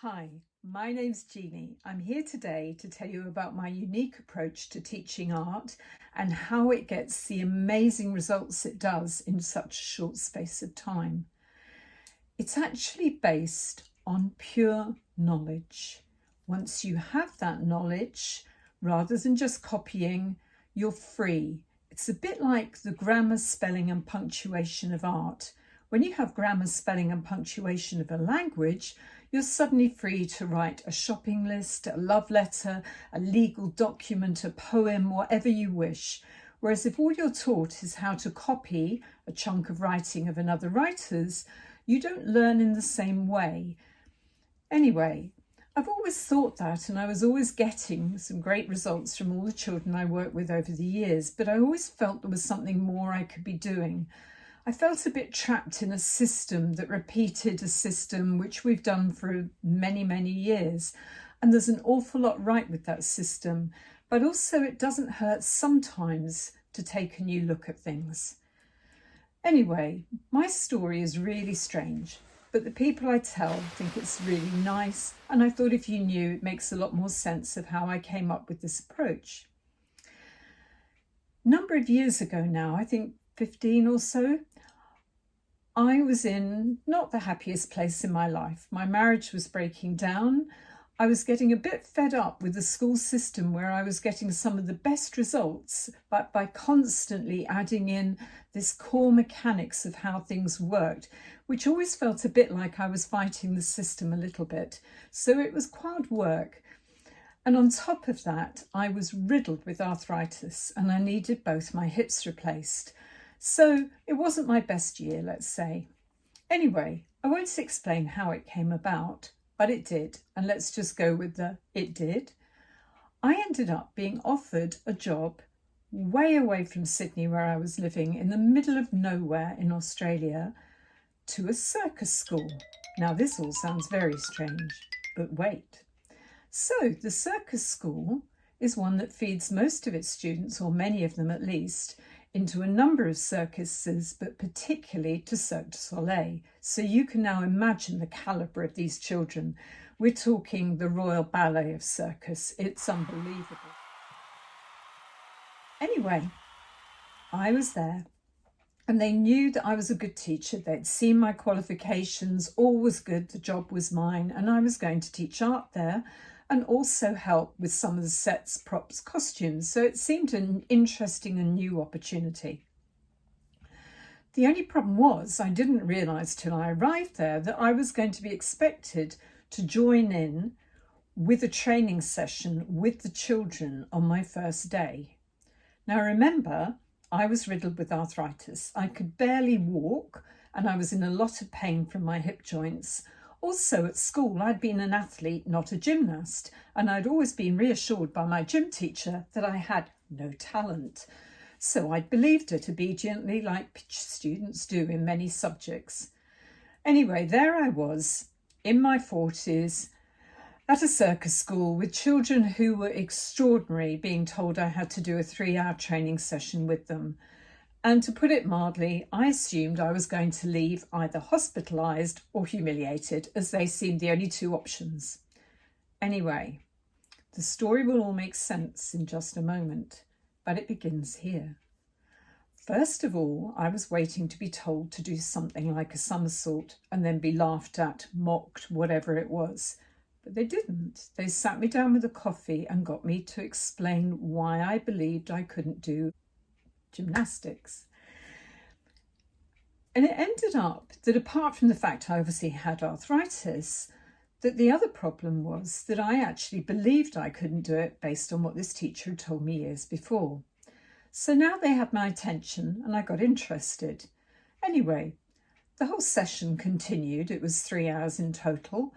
Hi, my name's Jeannie. I'm here today to tell you about my unique approach to teaching art and how it gets the amazing results it does in such a short space of time. It's actually based on pure knowledge. Once you have that knowledge, rather than just copying, you're free. It's a bit like the grammar, spelling and punctuation of art. When you have grammar, spelling and punctuation of a language, you're suddenly free to write a shopping list, a love letter, a legal document, a poem, whatever you wish. Whereas if all you're taught is how to copy a chunk of writing of another writer's, you don't learn in the same way. Anyway, I've always thought that, and I was always getting some great results from all the children I worked with over the years, but I always felt there was something more I could be doing. I felt a bit trapped in a system that repeated a system which we've done for many, many years. And there's an awful lot right with that system, but also it doesn't hurt sometimes to take a new look at things. Anyway, my story is really strange, but the people I tell think it's really nice. And I thought if you knew, it makes a lot more sense of how I came up with this approach. A number of years ago now, I think 15 or so, I was in not the happiest place in my life. My marriage was breaking down. I was getting a bit fed up with the school system where I was getting some of the best results, but by constantly adding in this core mechanics of how things worked, which always felt a bit like I was fighting the system a little bit. So it was hard work. And on top of that, I was riddled with arthritis and I needed both my hips replaced. So it wasn't my best year, let's say. Anyway, I won't explain how it came about, but it did. And let's just go with the it did. I ended up being offered a job way away from Sydney, where I was living, in the middle of nowhere in Australia, to a circus school. Now, this all sounds very strange, but wait. So the circus school is one that feeds most of its students, or many of them at least, into a number of circuses, but particularly to Cirque du Soleil. So you can now imagine the calibre of these children. We're talking the Royal Ballet of Circus. It's unbelievable. Anyway, I was there and they knew that I was a good teacher. They'd seen my qualifications, all was good, the job was mine, and I was going to teach art there and also help with some of the sets, props, costumes. So it seemed an interesting and new opportunity. The only problem was I didn't realise till I arrived there that I was going to be expected to join in with a training session with the children on my first day. Now remember, I was riddled with arthritis. I could barely walk and I was in a lot of pain from my hip joints. Also at school, I'd been an athlete, not a gymnast, and I'd always been reassured by my gym teacher that I had no talent. So I'd believed it obediently, like students do in many subjects. Anyway, there I was, in my 40s, at a circus school with children who were extraordinary, being told I had to do a 3-hour training session with them. And to put it mildly, I assumed I was going to leave either hospitalised or humiliated, as they seemed the only two options. Anyway, the story will all make sense in just a moment, but it begins here. First of all, I was waiting to be told to do something like a somersault and then be laughed at, mocked, whatever it was. But they didn't. They sat me down with a coffee and got me to explain why I believed I couldn't do gymnastics. And it ended up that apart from the fact I obviously had arthritis, that the other problem was that I actually believed I couldn't do it based on what this teacher had told me years before. So now they had my attention and I got interested. Anyway, the whole session continued. It was 3 hours in total.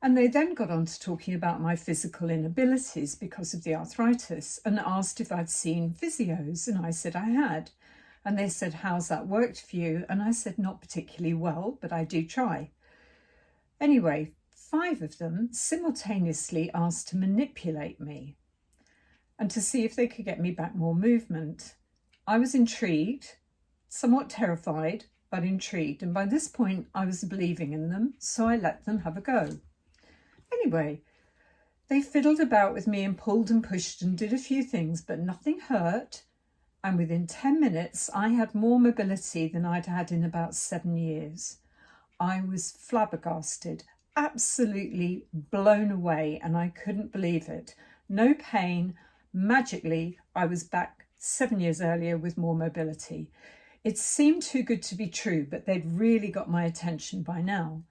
And they then got on to talking about my physical inabilities because of the arthritis and asked if I'd seen physios. And I said I had. And they said, how's that worked for you? And I said, not particularly well, but I do try. Anyway, 5 of them simultaneously asked to manipulate me and to see if they could get me back more movement. I was intrigued, somewhat terrified, but intrigued. And by this point, I was believing in them, so I let them have a go. Anyway, they fiddled about with me and pulled and pushed and did a few things, but nothing hurt. And within 10 minutes, I had more mobility than I'd had in about 7 years. I was flabbergasted, absolutely blown away, and I couldn't believe it. No pain. Magically, I was back 7 years earlier with more mobility. It seemed too good to be true, but they'd really got my attention by now.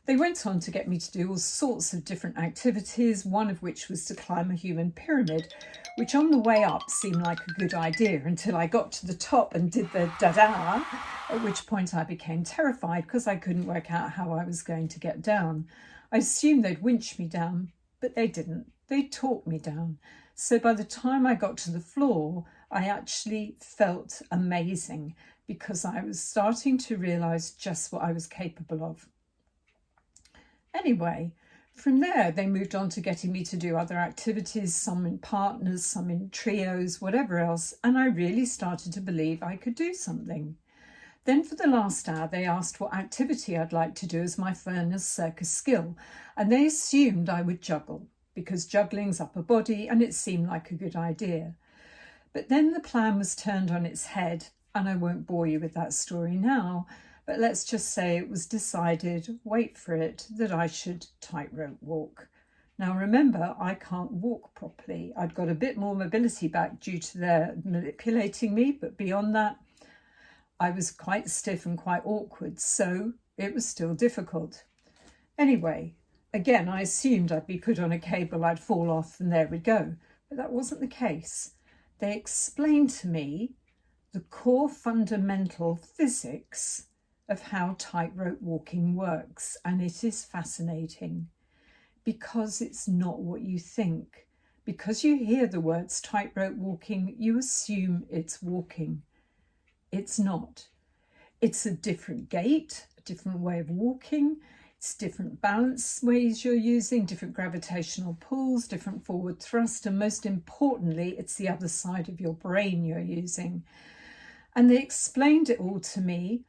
They went on to get me to do all sorts of different activities, one of which was to climb a human pyramid, which on the way up seemed like a good idea until I got to the top and did the da-da, at which point I became terrified because I couldn't work out how I was going to get down. I assumed they'd winch me down, but they didn't. They talked me down. So by the time I got to the floor, I actually felt amazing because I was starting to realise just what I was capable of. Anyway, from there, they moved on to getting me to do other activities, some in partners, some in trios, whatever else, and I really started to believe I could do something. Then for the last hour, they asked what activity I'd like to do as my first circus skill, and they assumed I would juggle, because juggling's upper body and it seemed like a good idea. But then the plan was turned on its head, and I won't bore you with that story now, but let's just say it was decided, wait for it, that I should tightrope walk. Now remember, I can't walk properly. I'd got a bit more mobility back due to their manipulating me, but beyond that, I was quite stiff and quite awkward, so it was still difficult. Anyway, again, I assumed I'd be put on a cable, I'd fall off, and there we'd go. But that wasn't the case. They explained to me the core fundamental physics of how tightrope walking works, and it is fascinating because it's not what you think. Because you hear the words tightrope walking, you assume it's walking. It's not. It's a different gait, a different way of walking. It's different balance ways you're using, different gravitational pulls, different forward thrust, and most importantly, it's the other side of your brain you're using. And they explained it all to me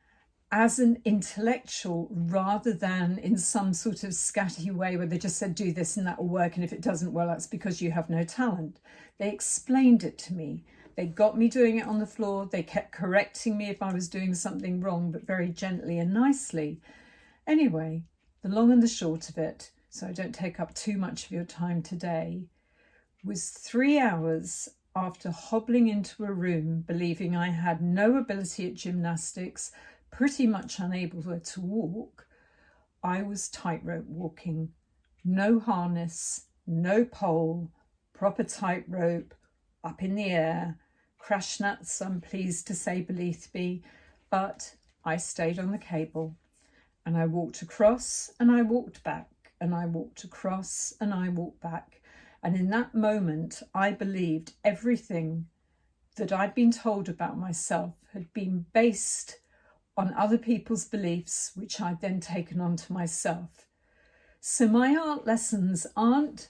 as an intellectual rather than in some sort of scatty way where they just said, do this and that will work, and if it doesn't, well, that's because you have no talent. They explained it to me. They got me doing it on the floor. They kept correcting me if I was doing something wrong, but very gently and nicely. Anyway, the long and the short of it, so I don't take up too much of your time today, was 3 hours after hobbling into a room believing I had no ability at gymnastics, pretty much unable to walk. I was tightrope walking, no harness, no pole, proper tightrope, up in the air, crash nuts, I'm pleased to say, beneath me, but I stayed on the cable. And I walked across and I walked back and I walked across and I walked back. And in that moment, I believed everything that I'd been told about myself had been based on other people's beliefs, which I'd then taken onto myself. So my art lessons aren't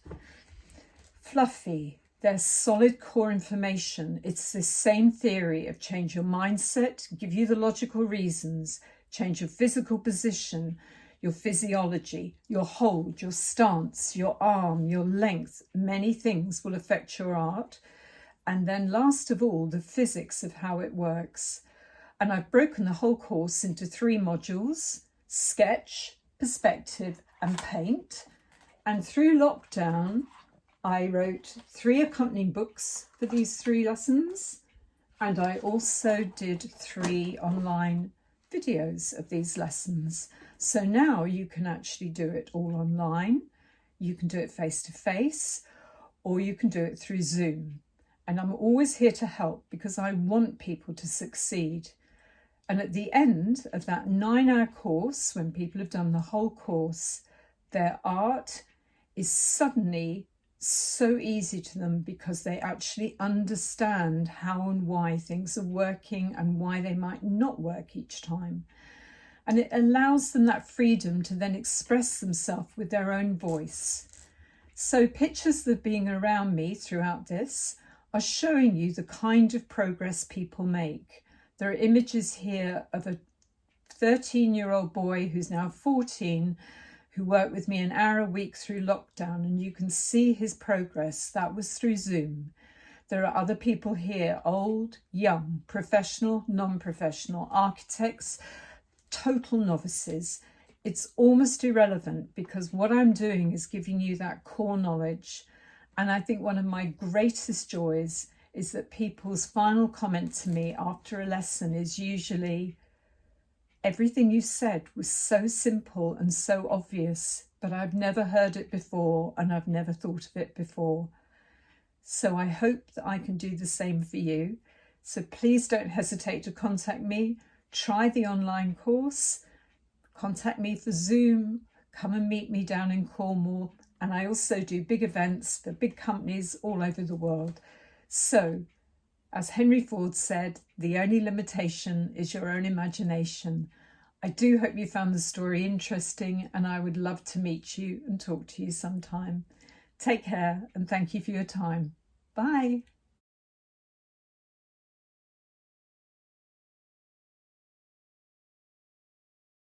fluffy. They're solid core information. It's the same theory of change your mindset, give you the logical reasons, change your physical position, your physiology, your hold, your stance, your arm, your length. Many things will affect your art. And then last of all, the physics of how it works. And I've broken the whole course into 3 modules: sketch, perspective, and paint. And through lockdown, I wrote 3 accompanying books for these 3 lessons. And I also did 3 online videos of these lessons. So now you can actually do it all online. You can do it face to face, or you can do it through Zoom. And I'm always here to help because I want people to succeed. And at the end of that 9-hour course, when people have done the whole course, their art is suddenly so easy to them because they actually understand how and why things are working and why they might not work each time. And it allows them that freedom to then express themselves with their own voice. So pictures that are being around me throughout this are showing you the kind of progress people make. There are images here of a 13-year-old boy who's now 14, who worked with me an hour a week through lockdown, and you can see his progress. That was through Zoom. There are other people here, old, young, professional, non-professional, architects, total novices. It's almost irrelevant because what I'm doing is giving you that core knowledge. And I think one of my greatest joys is that people's final comment to me after a lesson is usually, everything you said was so simple and so obvious, but I've never heard it before and I've never thought of it before. So I hope that I can do the same for you. So please don't hesitate to contact me. Try the online course. Contact me for Zoom. Come and meet me down in Cornwall. And I also do big events for big companies all over the world. So, as Henry Ford said, the only limitation is your own imagination. I do hope you found the story interesting, and I would love to meet you and talk to you sometime. Take care and thank you for your time. Bye.